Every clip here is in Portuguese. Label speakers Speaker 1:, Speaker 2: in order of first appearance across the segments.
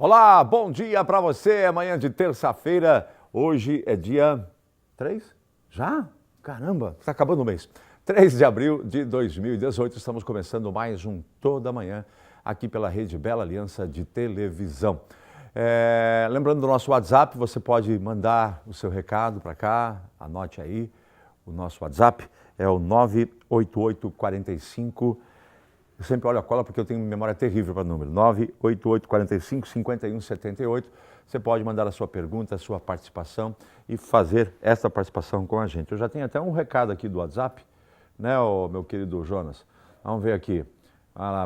Speaker 1: Olá, bom dia para você. Amanhã de terça-feira. Hoje é dia 3? Já? Caramba, está acabando o mês. 3 de abril de 2018. Estamos começando mais um Toda Manhã aqui pela Rede Bela Aliança de Televisão. Lembrando do nosso WhatsApp, você pode mandar o seu recado para cá. Anote aí. O nosso WhatsApp é o 98845. Eu sempre olho a cola porque eu tenho memória terrível para número. 98845-5178. Você pode mandar a sua pergunta, a sua participação e fazer essa participação com a gente. Eu já tenho até um recado aqui do WhatsApp, né, meu querido Jonas? Vamos ver aqui.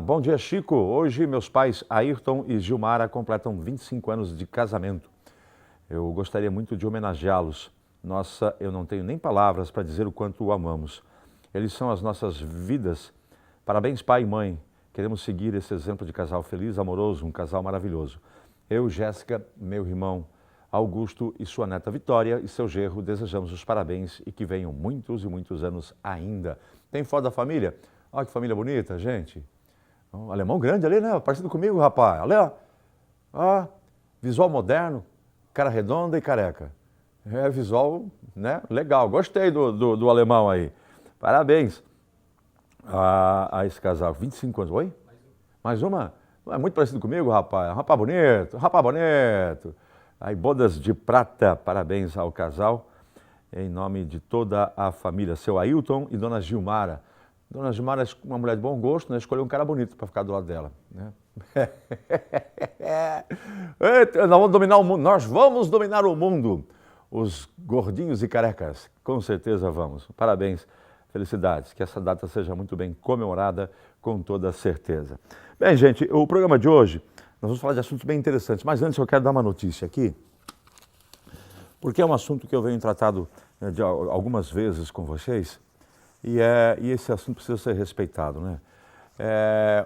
Speaker 1: Bom dia, Chico. Hoje meus pais Ayrton e Gilmara completam 25 anos de casamento. Eu gostaria muito de homenageá-los. Nossa, eu não tenho nem palavras para dizer o quanto o amamos. Eles são as nossas vidas. Parabéns, pai e mãe. Queremos seguir esse exemplo de casal feliz, amoroso, um casal maravilhoso. Eu, Jéssica, meu irmão Augusto e sua neta Vitória e seu genro desejamos os parabéns e que venham muitos e muitos anos ainda. Tem foto da família? Olha que família bonita, gente. Um alemão grande ali, né? Parecido comigo, rapaz. Olha, ó. Visual moderno, cara redonda e careca. É visual, né? Legal. Gostei do alemão aí. Parabéns a esse casal. 25 anos. Oi? Mais uma? É muito parecido comigo, rapaz. Rapaz bonito, rapaz bonito. Aí, bodas de prata. Parabéns ao casal. Em nome de toda a família. Seu Ailton e dona Gilmara. Dona Gilmara é uma mulher de bom gosto, né? Escolheu um cara bonito para ficar do lado dela, né? Nós vamos dominar o mundo. Nós vamos dominar o mundo. Os gordinhos e carecas. Com certeza vamos. Parabéns. Felicidades, que essa data seja muito bem comemorada, com toda certeza. Bem, gente, o programa de hoje, nós vamos falar de assuntos bem interessantes, mas antes eu quero dar uma notícia aqui, porque é um assunto que eu venho tratado de algumas vezes com vocês, e esse assunto precisa ser respeitado, né?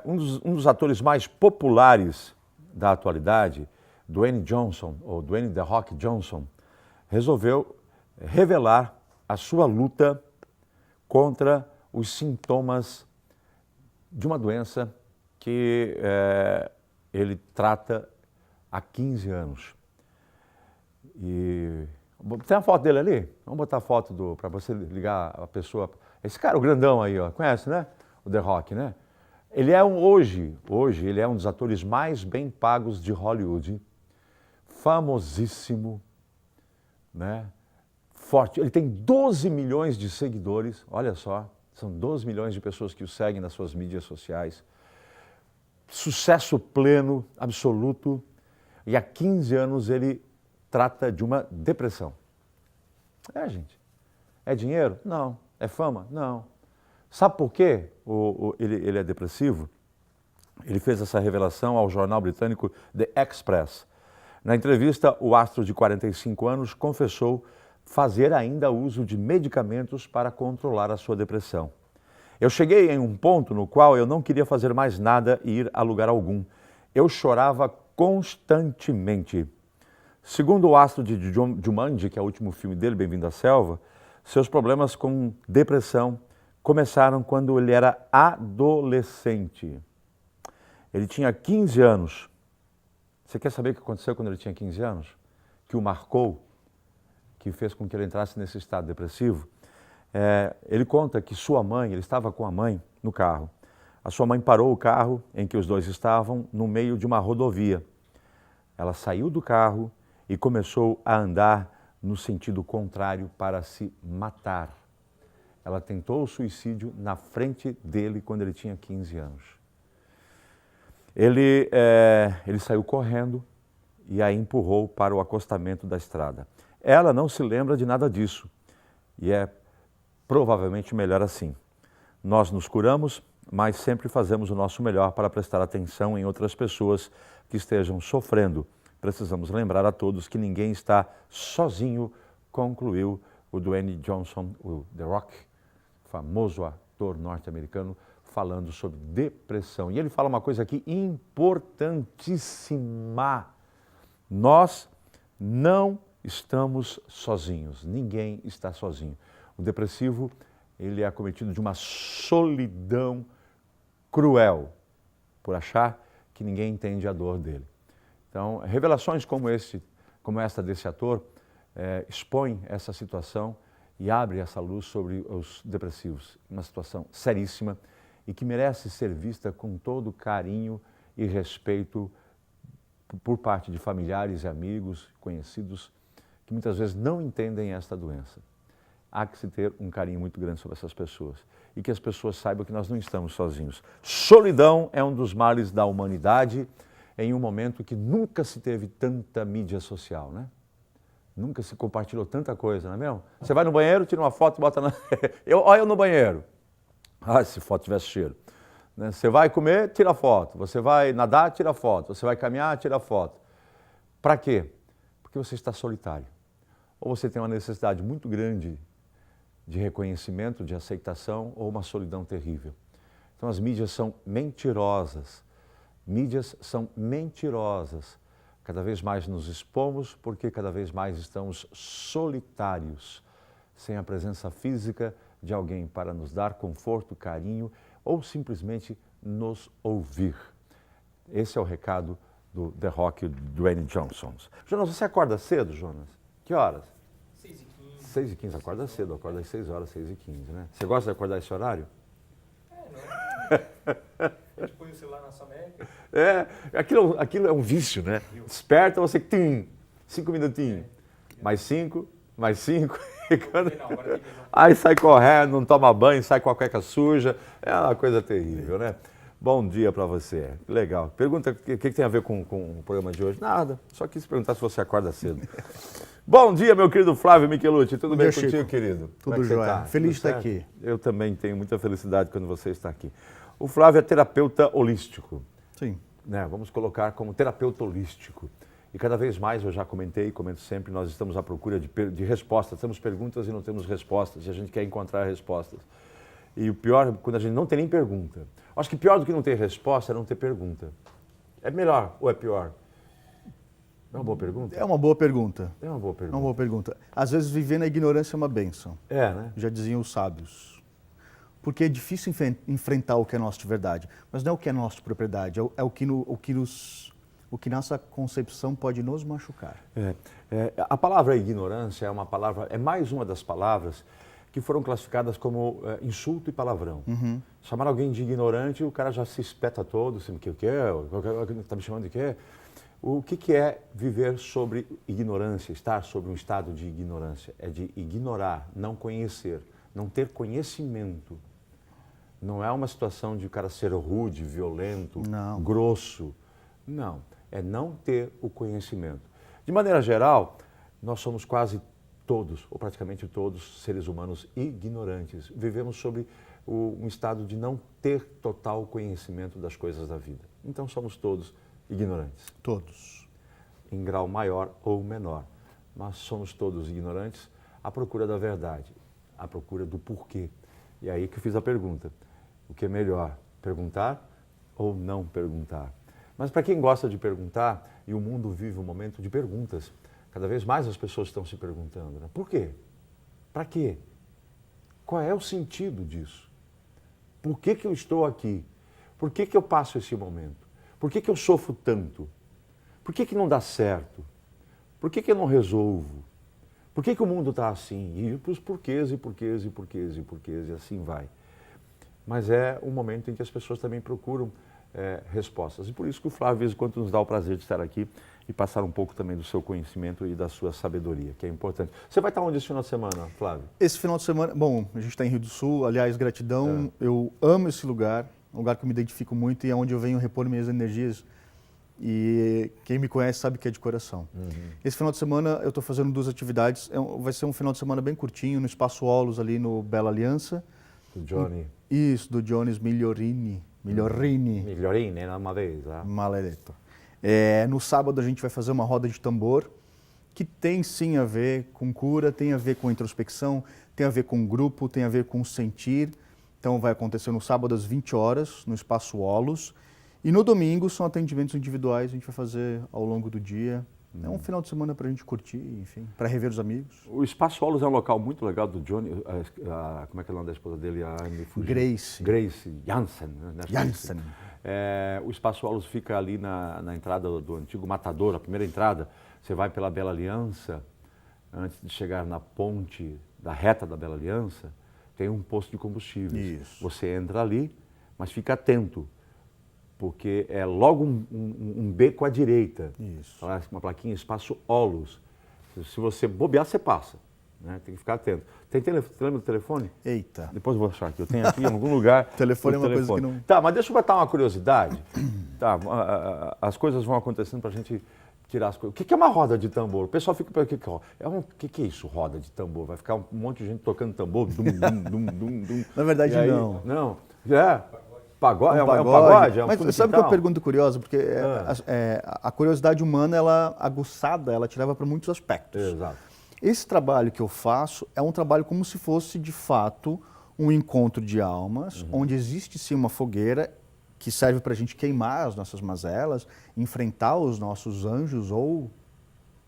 Speaker 1: Um dos atores mais populares da atualidade, Dwayne Johnson, ou Dwayne The Rock Johnson, resolveu revelar a sua luta contra os sintomas de uma doença que ele trata há 15 anos. E tem a foto dele ali? Vamos botar a foto para você ligar a pessoa. Esse cara, o grandão aí, ó, conhece, né? O The Rock, né? Ele é hoje ele é um dos atores mais bem pagos de Hollywood, famosíssimo, né? Forte. Ele tem 12 milhões de seguidores, olha só, são 12 milhões de pessoas que o seguem nas suas mídias sociais. Sucesso pleno, absoluto, e há 15 anos ele trata de uma depressão. Gente, é dinheiro? Não. É fama? Não. Sabe por quê ele é depressivo? Ele fez essa revelação ao jornal britânico The Express. Na entrevista, o astro de 45 anos confessou fazer ainda uso de medicamentos para controlar a sua depressão. Eu cheguei em um ponto no qual eu não queria fazer mais nada e ir a lugar algum. Eu chorava constantemente. Segundo o astro de Jumanji, que é o último filme dele, Bem-vindo à Selva, seus problemas com depressão começaram quando ele era adolescente. Ele tinha 15 anos. Você quer saber o que aconteceu quando ele tinha 15 anos? Que o marcou? Que fez com que ele entrasse nesse estado depressivo? Ele conta que ele estava com a mãe no carro. A sua mãe parou o carro em que os dois estavam no meio de uma rodovia. Ela saiu do carro e começou a andar no sentido contrário para se matar. Ela tentou o suicídio na frente dele quando ele tinha 15 anos. Ele saiu correndo e a empurrou para o acostamento da estrada. Ela não se lembra de nada disso e é provavelmente melhor assim. Nós nos curamos, mas sempre fazemos o nosso melhor para prestar atenção em outras pessoas que estejam sofrendo. Precisamos lembrar a todos que ninguém está sozinho, concluiu o Dwayne Johnson, o The Rock, famoso ator norte-americano, falando sobre depressão. E ele fala uma coisa aqui importantíssima. Nós não estamos sozinhos, ninguém está sozinho. O depressivo, ele é acometido de uma solidão cruel, por achar que ninguém entende a dor dele. Então, revelações como esta desse ator, expõem essa situação e abre essa luz sobre os depressivos. Uma situação seríssima e que merece ser vista com todo carinho e respeito por parte de familiares e amigos, conhecidos, que muitas vezes não entendem esta doença. Há que se ter um carinho muito grande sobre essas pessoas e que as pessoas saibam que nós não estamos sozinhos. Solidão é um dos males da humanidade em um momento que nunca se teve tanta mídia social, né? Nunca se compartilhou tanta coisa, não é mesmo? Você vai no banheiro, tira uma foto e bota na... Olha eu no banheiro. Ah, se foto tivesse cheiro. Você vai comer, tira foto. Você vai nadar, tira foto. Você vai caminhar, tira foto. Para quê? Porque você está solitário. Ou você tem uma necessidade muito grande de reconhecimento, de aceitação, ou uma solidão terrível. Então as mídias são mentirosas. Mídias são mentirosas. Cada vez mais nos expomos porque cada vez mais estamos solitários, sem a presença física de alguém para nos dar conforto, carinho ou simplesmente nos ouvir. Esse é o recado do The Rock e do Dwayne Johnson. Jonas, você acorda cedo, Jonas? Que horas?
Speaker 2: 6h15.
Speaker 1: 6h15, acorda cedo, acorda às 6 horas, 6h15, né? Você gosta de acordar esse horário?
Speaker 2: Não. A gente põe o celular na soneca.
Speaker 1: Aquilo é um vício, né? Desperta, você tem 5 minutinhos, mais 5, mais 5. Aí sai correndo, não toma banho, sai com a cueca suja. É uma coisa terrível, né? Bom dia para você. Legal. Pergunta o que tem a ver com o programa de hoje? Nada. Só quis perguntar se você acorda cedo. Bom dia, meu querido Flávio Michelucci. Tudo bem contigo,
Speaker 3: Chico?
Speaker 1: querido?
Speaker 3: Tudo jóia. Feliz de estar aqui.
Speaker 1: Eu também tenho muita felicidade quando você está aqui. O Flávio é terapeuta holístico.
Speaker 3: Sim.
Speaker 1: Né? Vamos colocar como terapeuta holístico. E cada vez mais, eu já comentei, comento sempre, nós estamos à procura de respostas. Temos perguntas e não temos respostas, e a gente quer encontrar respostas. E o pior é quando a gente não tem nem pergunta. Acho que pior do que não ter resposta é não ter pergunta. É melhor ou é pior? É uma boa pergunta?
Speaker 3: É uma boa pergunta.
Speaker 1: É uma boa
Speaker 3: É
Speaker 1: pergunta.
Speaker 3: uma boa pergunta. Às vezes viver na ignorância é uma bênção.
Speaker 1: É, né?
Speaker 3: Já diziam os sábios. Porque é difícil enfrentar o que é nosso de verdade. Mas não é o que é nossa propriedade, é o que nossa concepção pode nos machucar.
Speaker 1: A palavra ignorância é mais uma das palavras que foram classificadas como insulto e palavrão. Chamar alguém de ignorante, o cara já se espeta todo, assim, o que é? Está me chamando de quê? O que é viver sobre ignorância, estar sobre um estado de ignorância? É de ignorar, não conhecer, não ter conhecimento. Não é uma situação de o cara ser rude, violento, grosso. Não, é não ter o conhecimento. De maneira geral, nós somos quase todos, ou praticamente todos, seres humanos ignorantes. Vivemos sobre um estado de não ter total conhecimento das coisas da vida. Então somos todos ignorantes.
Speaker 3: Todos.
Speaker 1: Em grau maior ou menor. Mas somos todos ignorantes à procura da verdade, à procura do porquê. E aí que eu fiz a pergunta. O que é melhor, perguntar ou não perguntar? Mas para quem gosta de perguntar, e o mundo vive um momento de perguntas, cada vez mais as pessoas estão se perguntando, né? Por quê? Para quê? Qual é o sentido disso? Por que eu estou aqui? Por que eu passo esse momento? Por que eu sofro tanto? Por que não dá certo? Por que eu não resolvo? Por que o mundo está assim? E os porquês, e porquês, e porquês, e porquês, e assim vai. Mas é um momento em que as pessoas também procuram respostas. E por isso que o Flávio, às vezes, quando nos dá o prazer de estar aqui e passar um pouco também do seu conhecimento e da sua sabedoria, que é importante. Você vai estar onde esse final de semana, Flávio?
Speaker 3: Esse final de semana, bom, a gente está em Rio do Sul, aliás, gratidão, eu amo esse lugar, um lugar que eu me identifico muito e é onde eu venho repor minhas energias. E quem me conhece sabe que é de coração. Esse final de semana eu estou fazendo 2 atividades, vai ser um final de semana bem curtinho, no Espaço Olos, ali no Bela Aliança.
Speaker 1: Do Johnny.
Speaker 3: Isso, do Jones Migliorini.
Speaker 1: Migliorini, uma vez.
Speaker 3: Maledetto. No sábado a gente vai fazer uma roda de tambor, que tem sim a ver com cura, tem a ver com introspecção, tem a ver com grupo, tem a ver com sentir. Então vai acontecer no sábado às 20 horas, no Espaço Olos. E no domingo são atendimentos individuais, a gente vai fazer ao longo do dia. É um final de semana para a gente curtir, enfim, para rever os amigos.
Speaker 1: O Espaço Olos é um local muito legal do Johnny, como é que é o nome da esposa dele?
Speaker 3: Grace.
Speaker 1: Grace Jansen. Né?
Speaker 3: Jansen.
Speaker 1: O Espaço Olos fica ali na entrada do antigo Matador, a primeira entrada. Você vai pela Bela Aliança, antes de chegar na ponte da reta da Bela Aliança, tem um posto de combustíveis.
Speaker 3: Isso.
Speaker 1: Você entra ali, mas fica atento, porque é logo um beco à direita.
Speaker 3: Isso.
Speaker 1: Uma plaquinha Espaço Olos. Se você bobear, você passa. Né? Tem que ficar atento. Você lembra do telefone?
Speaker 3: Eita.
Speaker 1: Depois eu vou achar aqui. Eu tenho aqui em algum lugar.
Speaker 3: Telefone é uma coisa que não...
Speaker 1: Tá, mas deixa eu botar uma curiosidade. Tá, as coisas vão acontecendo para a gente tirar as coisas. O que é uma roda de tambor? O pessoal fica perguntando, o que é isso, roda de tambor? Vai ficar um monte de gente tocando tambor? Dum, dum, dum, dum, dum.
Speaker 3: Na verdade,
Speaker 1: aí,
Speaker 3: não.
Speaker 1: Não. Pagode? É um
Speaker 3: pagode.
Speaker 1: pagode? É um
Speaker 3: Mas sabe que eu pergunto curiosa? Porque a curiosidade humana, ela aguçada, ela te leva para muitos aspectos.
Speaker 1: Exato.
Speaker 3: Esse trabalho que eu faço é um trabalho como se fosse, de fato, um encontro de almas, onde existe sim uma fogueira que serve para a gente queimar as nossas mazelas, enfrentar os nossos anjos ou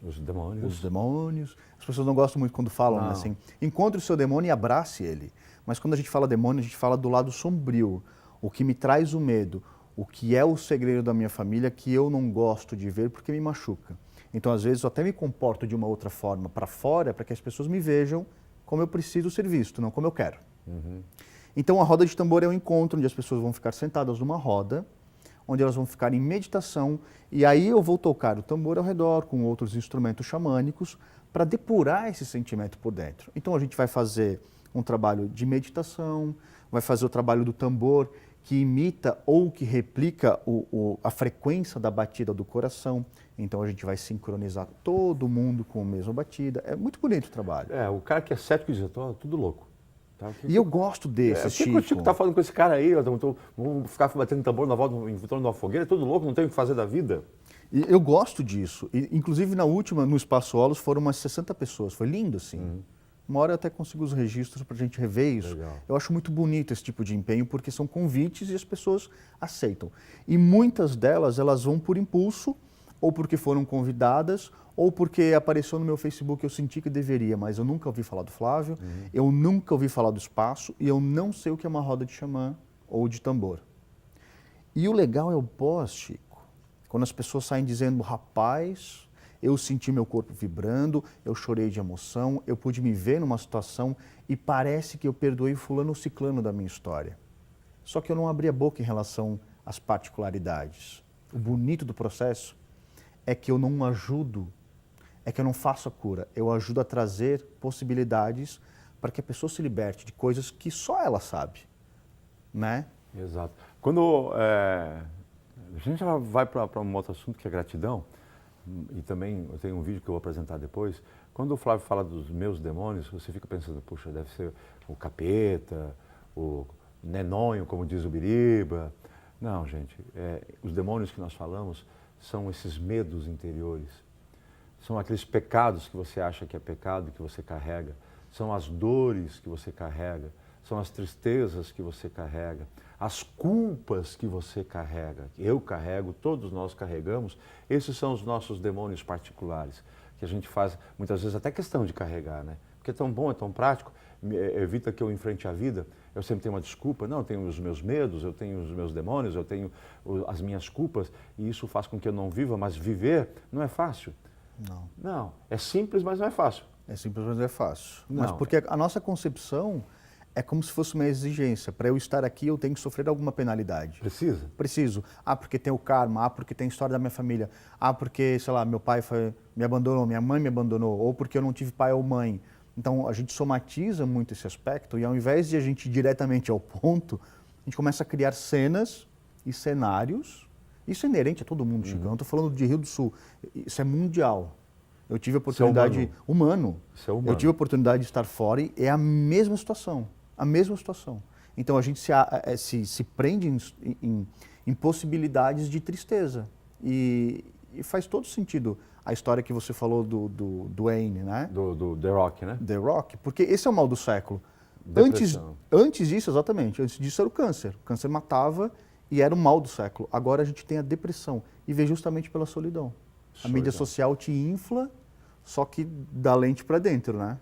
Speaker 1: os demônios.
Speaker 3: As pessoas não gostam muito quando falam,
Speaker 1: Não.
Speaker 3: né, assim, encontre o seu demônio e abrace ele. Mas quando a gente fala demônio, a gente fala do lado sombrio, o que me traz o medo, o que é o segredo da minha família que eu não gosto de ver porque me machuca. Então, às vezes, eu até me comporto de uma outra forma para fora, para que as pessoas me vejam como eu preciso ser visto, não como eu quero. Então, a roda de tambor é um encontro onde as pessoas vão ficar sentadas numa roda, onde elas vão ficar em meditação, e aí eu vou tocar o tambor ao redor com outros instrumentos xamânicos para depurar esse sentimento por dentro. Então, a gente vai fazer um trabalho de meditação, vai fazer o trabalho do tambor, que imita ou que replica a frequência da batida do coração. Então a gente vai sincronizar todo mundo com a mesma batida. É muito bonito o trabalho.
Speaker 1: O cara que é cético diz, tudo louco. Tá?
Speaker 3: E eu gosto desse,
Speaker 1: Chico. O Chico tá falando com esse cara aí, vamos ficar batendo tambor na volta em torno de uma fogueira, é tudo louco, não tem o que fazer da vida.
Speaker 3: E eu gosto disso. E, inclusive na última, no Espaço Olos, foram umas 60 pessoas. Foi lindo, assim. Uma hora eu até consigo os registros para a gente rever isso.
Speaker 1: Legal.
Speaker 3: Eu acho muito bonito esse tipo de empenho, porque são convites e as pessoas aceitam. E muitas delas, elas vão por impulso, ou porque foram convidadas, ou porque apareceu no meu Facebook, eu senti que deveria, mas eu nunca ouvi falar do Flávio, eu nunca ouvi falar do espaço, e eu não sei o que é uma roda de xamã ou de tambor. E o legal é o pós, Chico. Quando as pessoas saem dizendo, rapaz, eu senti meu corpo vibrando, eu chorei de emoção, eu pude me ver numa situação e parece que eu perdoei o fulano ou ciclano da minha história. Só que eu não abri a boca em relação às particularidades. O bonito do processo é que eu não ajudo, é que eu não faço a cura, eu ajudo a trazer possibilidades para que a pessoa se liberte de coisas que só ela sabe, né?
Speaker 1: Exato. Quando a gente já vai para um outro assunto que é gratidão, e também eu tenho um vídeo que eu vou apresentar depois. Quando o Flávio fala dos meus demônios, você fica pensando, puxa, deve ser o capeta, o nenonho, como diz o Biriba. Não, gente, os demônios que nós falamos são esses medos interiores. São aqueles pecados que você acha que é pecado, que você carrega. São as dores que você carrega. São as tristezas que você carrega. As culpas que você carrega, eu carrego, todos nós carregamos, esses são os nossos demônios particulares, que a gente faz muitas vezes até questão de carregar, né? Porque é tão bom, é tão prático, evita que eu enfrente a vida, eu sempre tenho uma desculpa, não, eu tenho os meus medos, eu tenho os meus demônios, eu tenho as minhas culpas, e isso faz com que eu não viva, mas viver não é fácil.
Speaker 3: Não.
Speaker 1: Não, é simples, mas não é fácil.
Speaker 3: É simples, mas é fácil.
Speaker 1: Não.
Speaker 3: Mas porque a nossa concepção é como se fosse uma exigência. Para eu estar aqui, eu tenho que sofrer alguma penalidade.
Speaker 1: Precisa?
Speaker 3: Preciso. Porque tem o karma. Porque tem a história da minha família. Porque, sei lá, meu pai me abandonou, minha mãe me abandonou. Ou porque eu não tive pai ou mãe. Então, a gente somatiza muito esse aspecto e ao invés de a gente ir diretamente ao ponto, a gente começa a criar cenas e cenários. Isso é inerente a todo mundo, Chico. Eu não estou falando de Rio do Sul. Isso é mundial. Eu tive a oportunidade...
Speaker 1: Isso é humano.
Speaker 3: Isso é humano. Eu tive a oportunidade de estar fora e é a mesma situação. A mesma situação. Então a gente se prende em possibilidades de tristeza. E faz todo sentido a história que você falou do Dwayne, né?
Speaker 1: Do The Rock, né?
Speaker 3: The Rock, porque esse é o mal do século.
Speaker 1: Depressão.
Speaker 3: Antes disso, exatamente, antes disso era o câncer. O câncer matava e era o mal do século. Agora a gente tem a depressão e vem justamente pela solidão. A mídia social te infla, só que da lente para dentro, né?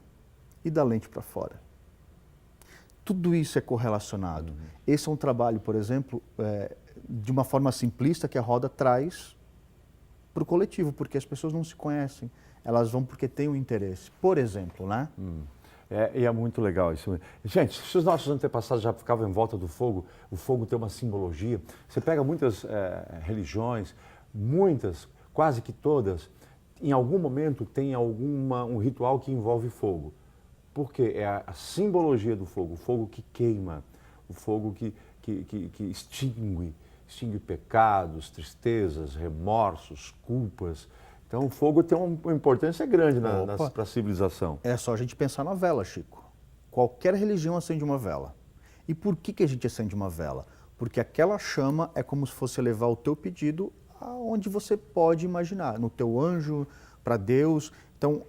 Speaker 3: E da lente para fora. Tudo isso é correlacionado. Esse é um trabalho, por exemplo, de uma forma simplista que a roda traz para o coletivo, porque as pessoas não se conhecem, elas vão porque têm um interesse. Por exemplo, né?
Speaker 1: E é muito legal isso. Gente, se os nossos antepassados já ficavam em volta do fogo, o fogo tem uma simbologia. Você pega muitas religiões, muitas, quase que todas, em algum momento tem um ritual que envolve fogo. Porque é a simbologia do fogo, o fogo que queima, o fogo que extingue pecados, tristezas, remorsos, culpas. Então o fogo tem uma importância grande para a civilização.
Speaker 3: É só a gente pensar na vela, Chico. Qualquer religião acende uma vela. E por que a gente acende uma vela? Porque aquela chama é como se fosse levar o teu pedido aonde você pode imaginar, no teu anjo, para Deus. Então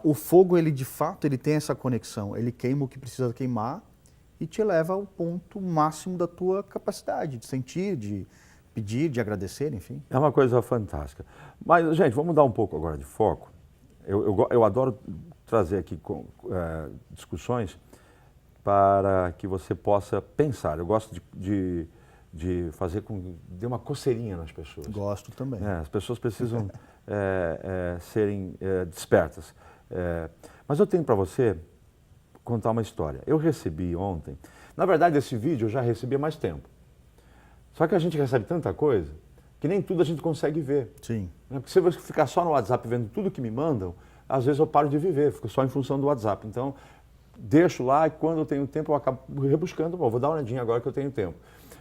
Speaker 3: o fogo, ele de fato, ele tem essa conexão. Ele queima o que precisa queimar e te leva ao ponto máximo da tua capacidade de sentir, de pedir, de agradecer, enfim.
Speaker 1: É uma coisa fantástica. Mas, gente, vamos mudar um pouco agora de foco. Eu adoro trazer aqui discussões para que você possa pensar. Eu gosto de fazer dê uma coceirinha nas pessoas.
Speaker 3: Gosto também.
Speaker 1: As pessoas precisam serem despertas. Mas eu tenho para você contar uma história. Eu recebi ontem, na verdade esse vídeo eu já recebi há mais tempo. Só que a gente recebe tanta coisa que nem tudo a gente consegue ver.
Speaker 3: Sim.
Speaker 1: Porque se eu ficar só no WhatsApp vendo tudo que me mandam, às vezes eu paro de viver, fico só em função do WhatsApp. Então, deixo lá e quando eu tenho tempo eu acabo rebuscando. Vou dar uma olhadinha agora que eu tenho tempo.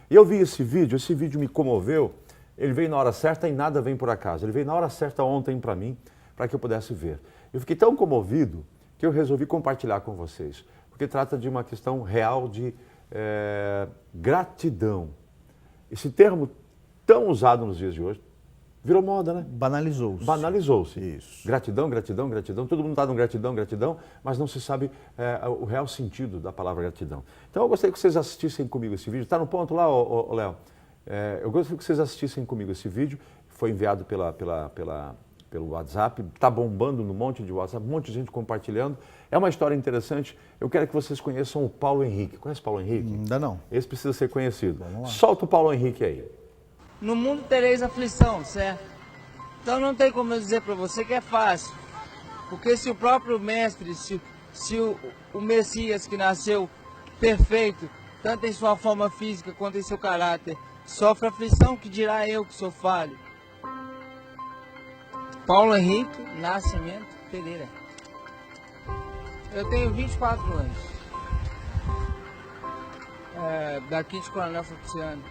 Speaker 1: E eu vi esse vídeo me comoveu. Ele veio na hora certa e nada vem por acaso. Ele veio na hora certa ontem para mim, para que eu pudesse ver. Eu fiquei tão comovido que eu resolvi compartilhar com vocês. Porque trata de uma questão real de gratidão. Esse termo tão usado nos dias de hoje virou moda, né?
Speaker 3: Banalizou-se.
Speaker 1: Banalizou-se.
Speaker 3: Isso.
Speaker 1: Gratidão, gratidão, gratidão. Todo mundo está no gratidão, gratidão, mas não se sabe o real sentido da palavra gratidão. Então eu gostaria que vocês assistissem comigo esse vídeo. Está no ponto lá, Léo? Eu gostaria que vocês assistissem comigo esse vídeo. Foi enviado pelo WhatsApp. Está bombando no monte de WhatsApp, um monte de gente compartilhando. É uma história interessante. Eu quero que vocês conheçam o Paulo Henrique. Conhece o Paulo Henrique?
Speaker 3: Ainda não.
Speaker 1: Esse precisa ser conhecido.
Speaker 3: Vamos lá.
Speaker 1: Solta o Paulo Henrique aí.
Speaker 4: No mundo tereis aflição, certo? Então não tem como eu dizer para você que é fácil. Porque se o próprio mestre, se o Messias que nasceu perfeito, tanto em sua forma física quanto em seu caráter, sofre aflição, que dirá eu que sou falho? Paulo Henrique Nascimento Pereira. Eu tenho 24 anos. Daqui de Coronel Fabriciano.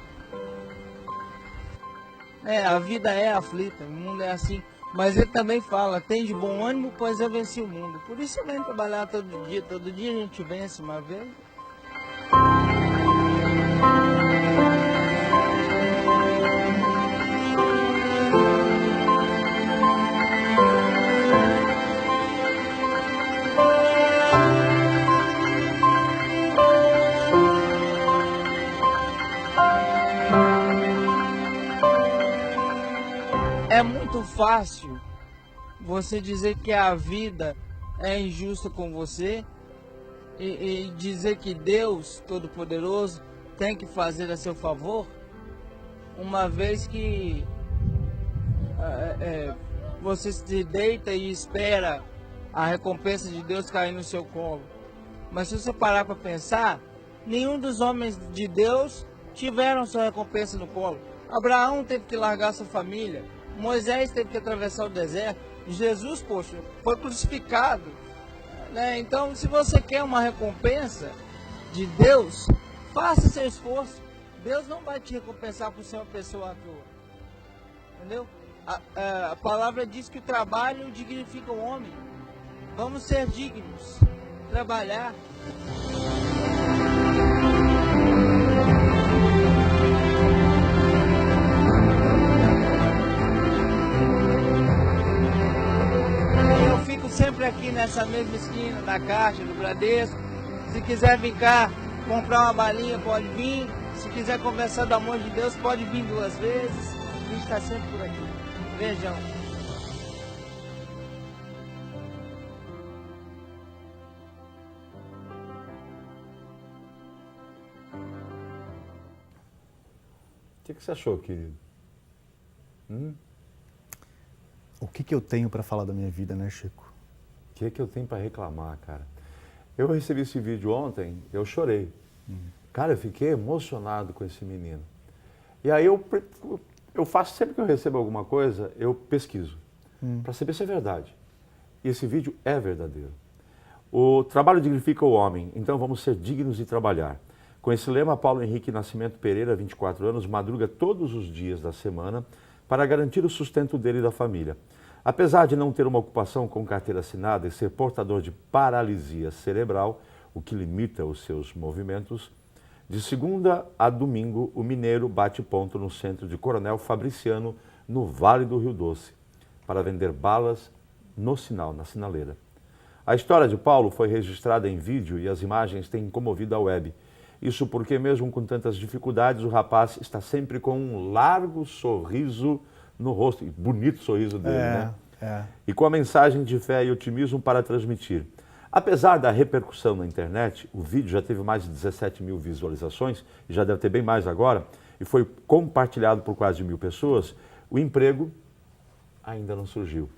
Speaker 4: A vida é aflita, o mundo é assim. Mas ele também fala, tem de bom ânimo, pois eu venci o mundo. Por isso eu venho trabalhar todo dia a gente vence uma vez. É muito fácil você dizer que a vida é injusta com você e dizer que Deus Todo-Poderoso tem que fazer a seu favor, uma vez que você se deita e espera a recompensa de Deus cair no seu colo. Mas se você parar para pensar, nenhum dos homens de Deus tiveram sua recompensa no colo. Abraão teve que largar sua família, Moisés teve que atravessar o deserto, Jesus, poxa, foi crucificado. Então, se você quer uma recompensa de Deus, faça seu esforço. Deus não vai te recompensar por ser uma pessoa à toa. Entendeu? A palavra diz que o trabalho dignifica o homem. Vamos ser dignos, trabalhar. Eu fico sempre aqui nessa mesma esquina da Caixa, do Bradesco. Se quiser vir cá comprar uma balinha, pode vir. Se quiser conversar do amor de Deus, pode vir 2 vezes. A gente está sempre por aqui. Beijão.
Speaker 1: que você achou, querido?
Speaker 3: O que eu tenho para falar da minha vida, né, Chico?
Speaker 1: O que eu tenho para reclamar, cara? Eu recebi esse vídeo ontem, eu chorei. Cara, eu fiquei emocionado com esse menino. E aí eu faço, sempre que eu recebo alguma coisa, eu pesquiso, para saber se é verdade. E esse vídeo é verdadeiro. O trabalho dignifica o homem, então vamos ser dignos de trabalhar. Com esse lema, Paulo Henrique Nascimento Pereira, 24 anos, madruga todos os dias da semana para garantir o sustento dele e da família. Apesar de não ter uma ocupação com carteira assinada e ser portador de paralisia cerebral, o que limita os seus movimentos, de segunda a domingo, o mineiro bate ponto no centro de Coronel Fabriciano, no Vale do Rio Doce, para vender balas no sinal, na sinaleira. A história de Paulo foi registrada em vídeo e as imagens têm comovido a web. Isso porque, mesmo com tantas dificuldades, o rapaz está sempre com um largo sorriso no rosto, e bonito sorriso dele, né? E com a mensagem de fé e otimismo para transmitir. Apesar da repercussão na internet, o vídeo já teve mais de 17 mil visualizações, e já deve ter bem mais agora, e foi compartilhado por quase 1.000 pessoas, o emprego ainda não surgiu.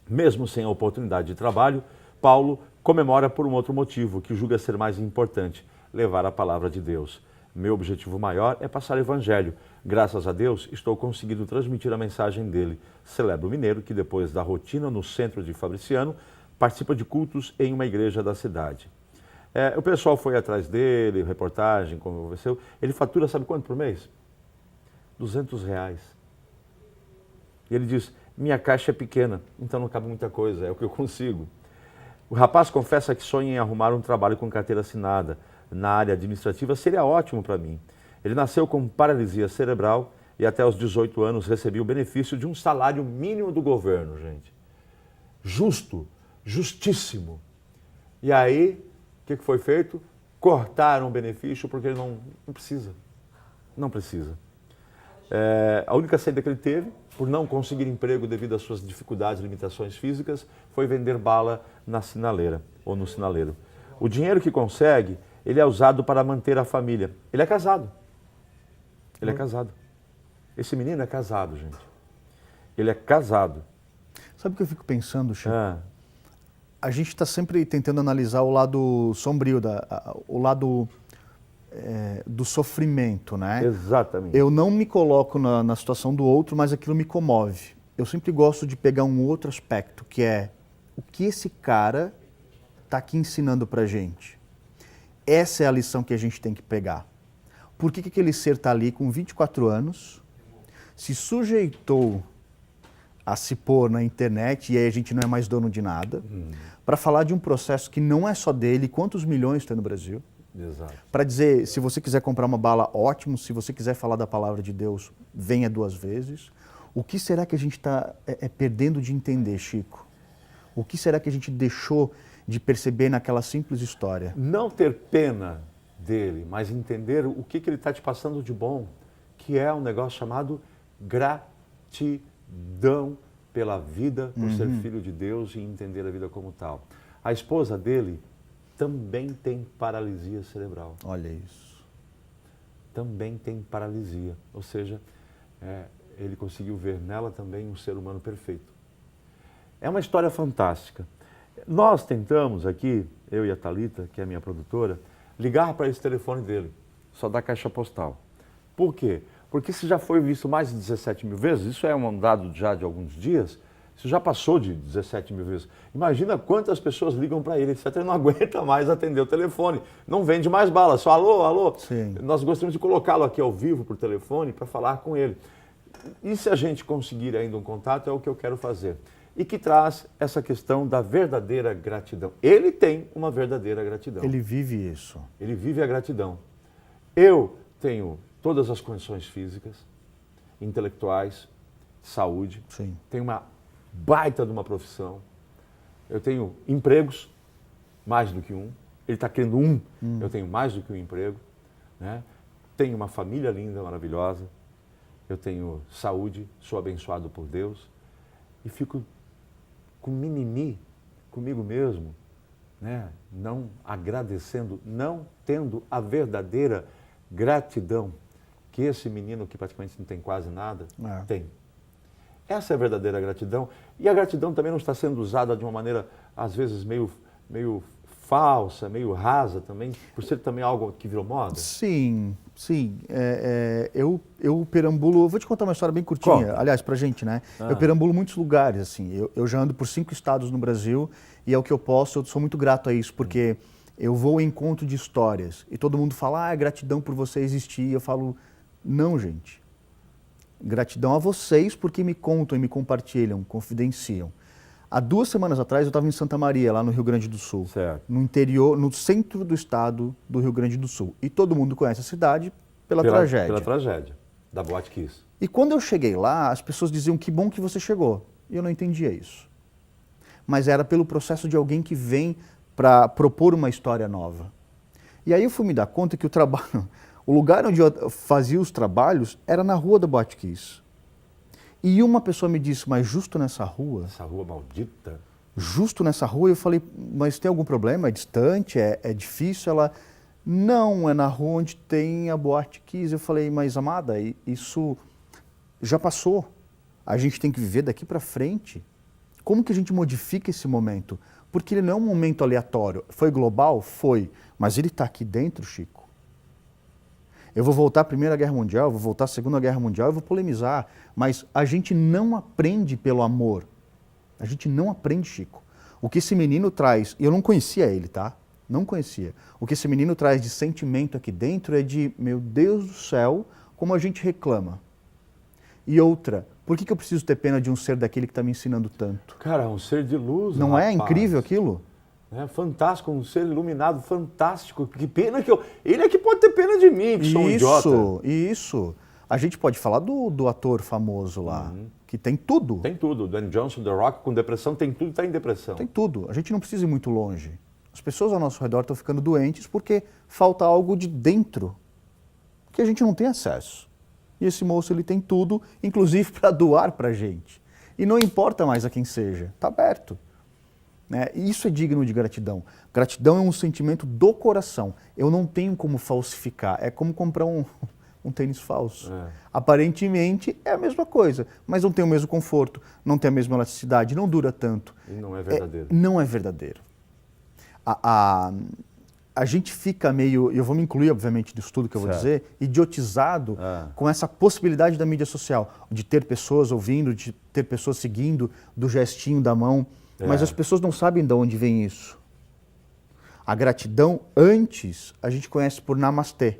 Speaker 1: Mesmo sem a oportunidade de trabalho, Paulo comemora por um outro motivo, que julga ser mais importante, levar a palavra de Deus. Meu objetivo maior é passar o evangelho. Graças a Deus, estou conseguindo transmitir a mensagem dele. Celebra o mineiro que, depois da rotina no centro de Fabriciano, participa de cultos em uma igreja da cidade. O pessoal foi atrás dele, reportagem, conversou. Ele fatura, sabe quanto por mês? R$200. E ele diz, minha caixa é pequena, então não cabe muita coisa, é o que eu consigo. O rapaz confessa que sonha em arrumar um trabalho com carteira assinada. Na área administrativa seria ótimo para mim. Ele nasceu com paralisia cerebral e até os 18 anos recebia o benefício de um salário mínimo do governo, gente. Justo, justíssimo. E aí, o que foi feito? Cortaram o benefício porque ele não precisa. Não precisa. A única saída que ele teve, por não conseguir emprego devido às suas dificuldades e limitações físicas, foi vender bala na sinaleira ou no sinaleiro. O dinheiro que consegue, ele é usado para manter a família. Ele é casado. Ele é casado. Esse menino é casado, gente. Ele é casado.
Speaker 3: Sabe o que eu fico pensando, Chico? A gente está sempre tentando analisar o lado sombrio, o lado do sofrimento, né?
Speaker 1: Exatamente.
Speaker 3: Eu não me coloco na situação do outro, mas aquilo me comove. Eu sempre gosto de pegar um outro aspecto, que é o que esse cara está aqui ensinando pra gente. Essa é a lição que a gente tem que pegar. Por que aquele ser está ali com 24 anos, se sujeitou a se pôr na internet, e aí a gente não é mais dono de nada, para falar de um processo que não é só dele, quantos milhões tem no Brasil?
Speaker 1: Exato.
Speaker 3: Para dizer, se você quiser comprar uma bala, ótimo, se você quiser falar da palavra de Deus, venha 2 vezes. O que será que a gente está perdendo de entender, Chico? O que será que a gente deixou de perceber naquela simples história?
Speaker 1: Não ter pena dele, mas entender o que ele está te passando de bom, que é um negócio chamado gratidão pela vida, por ser filho de Deus e entender a vida como tal. A esposa dele também tem paralisia cerebral.
Speaker 3: Olha isso.
Speaker 1: Também tem paralisia, ou seja, ele conseguiu ver nela também um ser humano perfeito. É uma história fantástica. Nós tentamos aqui, eu e a Thalita, que é a minha produtora, ligar para esse telefone dele, só da caixa postal. Por quê? Porque isso já foi visto mais de 17 mil vezes, isso é um dado já de alguns dias, isso já passou de 17 mil vezes. Imagina quantas pessoas ligam para ele, ele não aguenta mais atender o telefone, não vende mais bala, só alô, alô.
Speaker 3: Sim.
Speaker 1: Nós gostaríamos de colocá-lo aqui ao vivo por telefone para falar com ele. E se a gente conseguir ainda um contato, é o que eu quero fazer. E que traz essa questão da verdadeira gratidão. Ele tem uma verdadeira gratidão.
Speaker 3: Ele vive isso.
Speaker 1: Ele vive a gratidão. Eu tenho todas as condições físicas, intelectuais, saúde.
Speaker 3: Sim.
Speaker 1: Tenho uma baita de uma profissão. Eu tenho empregos, mais do que um. Ele está querendo um, eu tenho mais do que um emprego. Né? Tenho uma família linda, maravilhosa. Eu tenho saúde, sou abençoado por Deus. E fico com mimimi comigo mesmo, né? Não agradecendo, não tendo a verdadeira gratidão que esse menino que praticamente não tem quase nada,
Speaker 3: É.
Speaker 1: tem. Essa é a verdadeira gratidão. E a gratidão também não está sendo usada de uma maneira, às vezes, meio falsa, meio rasa também, por ser também algo que virou moda?
Speaker 3: Sim, sim. Eu perambulo, vou te contar uma história bem curtinha,
Speaker 1: Conta.
Speaker 3: aliás, pra gente, né?
Speaker 1: Ah.
Speaker 3: Eu perambulo muitos lugares, assim. Eu já ando por 5 estados no Brasil e é o que eu posso, eu sou muito grato a isso, porque eu vou ao encontro de histórias e todo mundo fala, gratidão por você existir. Eu falo, não, gente. Gratidão a vocês porque me contam e me compartilham, confidenciam. Há 2 semanas atrás eu estava em Santa Maria, lá no Rio Grande do Sul,
Speaker 1: Certo.
Speaker 3: no interior, no centro do estado do Rio Grande do Sul. E todo mundo conhece a cidade pela tragédia.
Speaker 1: Pela tragédia da Boate Kiss.
Speaker 3: E quando eu cheguei lá, as pessoas diziam que bom que você chegou. E eu não entendia isso. Mas era pelo processo de alguém que vem para propor uma história nova. E aí eu fui me dar conta que o trabalho, o lugar onde eu fazia os trabalhos era na rua da Boate Kiss. E uma pessoa me disse, mas justo nessa rua?
Speaker 1: Essa rua maldita.
Speaker 3: Justo nessa rua? Eu falei, mas tem algum problema? É distante? É difícil? Ela, não, é na rua onde tem a Boate Kiss. Eu falei, mas amada, isso já passou. A gente tem que viver daqui para frente. Como que a gente modifica esse momento? Porque ele não é um momento aleatório. Foi global? Foi. Mas ele está aqui dentro, Chico. Eu vou voltar à Primeira Guerra Mundial, eu vou voltar à Segunda Guerra Mundial, eu vou polemizar. Mas a gente não aprende pelo amor. A gente não aprende, Chico. O que esse menino traz, e eu não conhecia ele, tá? Não conhecia. O que esse menino traz de sentimento aqui dentro é de, meu Deus do céu, como a gente reclama. E outra, por que eu preciso ter pena de um ser daquele que está me ensinando tanto?
Speaker 1: Cara, é um ser de luz,
Speaker 3: Não é
Speaker 1: rapaz.
Speaker 3: incrível aquilo?
Speaker 1: É fantástico, um ser iluminado, fantástico. Que pena que eu... Ele é que pode ter pena de mim, que sou um idiota.
Speaker 3: Isso. A gente pode falar do ator famoso lá, que tem tudo.
Speaker 1: Tem tudo. O Dwayne Johnson, The Rock, com depressão, tem tudo, está em depressão.
Speaker 3: Tem tudo. A gente não precisa ir muito longe. As pessoas ao nosso redor estão ficando doentes porque falta algo de dentro que a gente não tem acesso. E esse moço, ele tem tudo, inclusive para doar para a gente. E não importa mais a quem seja, está aberto. Né? E isso é digno de gratidão. Gratidão é um sentimento do coração. Eu não tenho como falsificar. É como comprar um tênis falso. Aparentemente é a mesma coisa, mas não tem o mesmo conforto, não tem a mesma elasticidade, não dura tanto.
Speaker 1: E não é verdadeiro.
Speaker 3: Não é verdadeiro. A gente fica meio, eu vou me incluir obviamente nisso tudo que eu vou dizer, idiotizado com essa possibilidade da mídia social, de ter pessoas ouvindo, de ter pessoas seguindo, do gestinho da mão, mas as pessoas não sabem de onde vem isso. A gratidão, antes, a gente conhece por Namastê.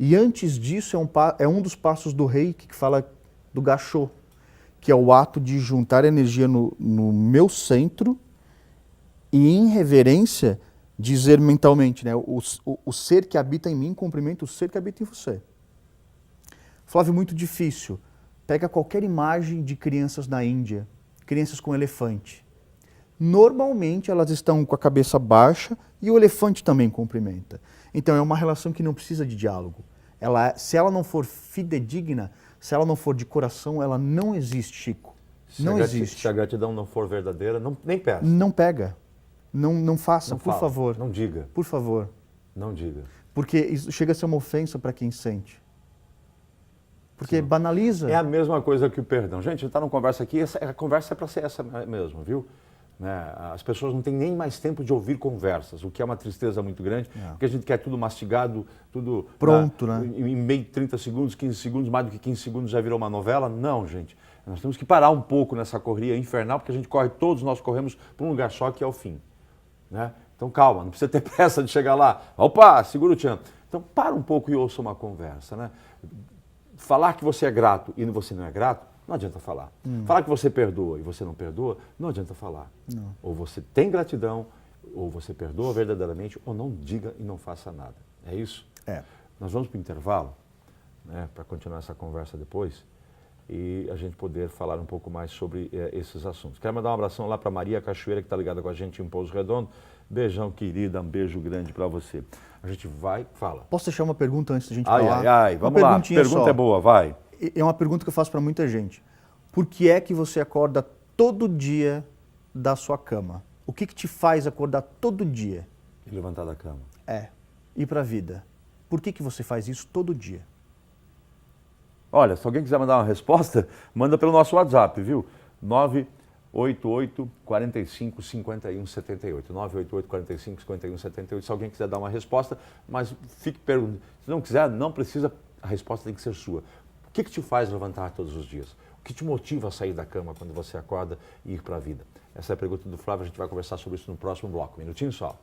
Speaker 3: E antes disso é um dos passos do Reiki que fala do Gachô, que é o ato de juntar energia no meu centro e em reverência dizer mentalmente, né, o ser que habita em mim cumprimenta o ser que habita em você. Flávio, muito difícil. Pega qualquer imagem de crianças na Índia, crianças com elefante. Normalmente elas estão com a cabeça baixa e o elefante também cumprimenta. Então é uma relação que não precisa de diálogo. Se ela não for fidedigna, se ela não for de coração, ela não existe, Chico. Não existe.
Speaker 1: Se a gratidão não for verdadeira, nem peça.
Speaker 3: Não pega. Não faça,
Speaker 1: Não
Speaker 3: por
Speaker 1: fala,
Speaker 3: favor.
Speaker 1: Não diga.
Speaker 3: Por favor.
Speaker 1: Não diga.
Speaker 3: Porque isso chega a ser uma ofensa para quem sente. Porque banaliza.
Speaker 1: É a mesma coisa que o perdão. Gente, a gente está numa conversa aqui, a conversa é para ser essa mesmo, viu? Né? As pessoas não têm nem mais tempo de ouvir conversas, o que é uma tristeza muito grande, porque a gente quer tudo mastigado, tudo...
Speaker 3: Pronto, né?
Speaker 1: Em meio de 30 segundos, 15 segundos, mais do que 15 segundos já virou uma novela. Não, gente. Nós temos que parar um pouco nessa correria infernal, porque a gente todos nós corremos para um lugar só que é o fim. Né? Então calma, não precisa ter pressa de chegar lá. Opa, segura o tchan. Então para um pouco e ouça uma conversa. Né? Falar que você é grato e você não é grato, não adianta falar. Falar que você perdoa e você não perdoa, não adianta falar. Não. Ou você tem gratidão, ou você perdoa verdadeiramente, ou não diga e não faça nada. É isso?
Speaker 3: É.
Speaker 1: Nós vamos para o intervalo, né, para continuar essa conversa depois e a gente poder falar um pouco mais sobre esses assuntos. Quero mandar um abração lá para Maria Cachoeira, que está ligada com a gente em Pouso Redondo. Beijão, querida, um beijo grande para você. A gente vai, fala.
Speaker 3: Posso deixar uma pergunta antes da gente falar?
Speaker 1: Vamos lá, pergunta é boa, vai.
Speaker 3: É uma pergunta que eu faço para muita gente. Por que é que você acorda todo dia da sua cama? O que te faz acordar todo dia?
Speaker 1: E levantar da cama.
Speaker 3: Ir para a vida. Por que você faz isso todo dia?
Speaker 1: Olha, se alguém quiser mandar uma resposta, manda pelo nosso WhatsApp, viu? 988 45 51 78. 988 45 51 78. Se alguém quiser dar uma resposta, mas fique perguntando. Se não quiser, não precisa, a resposta tem que ser sua. O que te faz levantar todos os dias? O que te motiva a sair da cama quando você acorda e ir para a vida? Essa é a pergunta do Flávio, a gente vai conversar sobre isso no próximo bloco. Minutinho só.